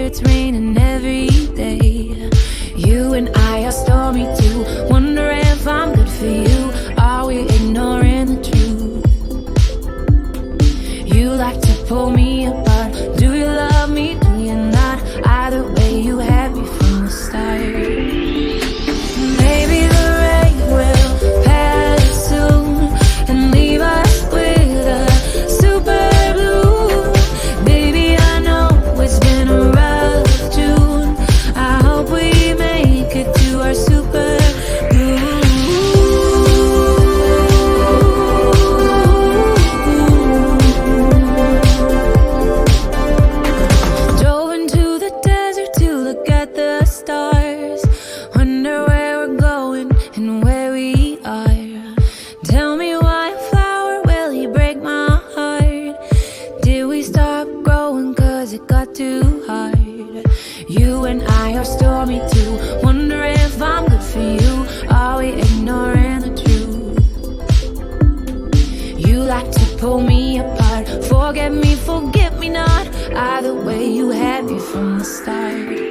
it's raining every day. You and I are stormy too. Wonder if I'm good for you. Are we ignoring the truth? You like to pull me apart. Do you love me? Do you not? Either way, you had me from the start. Maybe the rain will pass soon and leave us with a super blue. Baby, I know it's been a rough June. I hope we make it to our super blue. Drove into the desert to look at the stars. Wonder where we're going and where we are. Tell me why a flower will he break my heart? Did we stop growing cause it got too hard? You and I are stormy too. Wonder if I'm good for you. Are we ignoring the truth? You like to pull me apart. Forget me not. Either way, you had me from the start.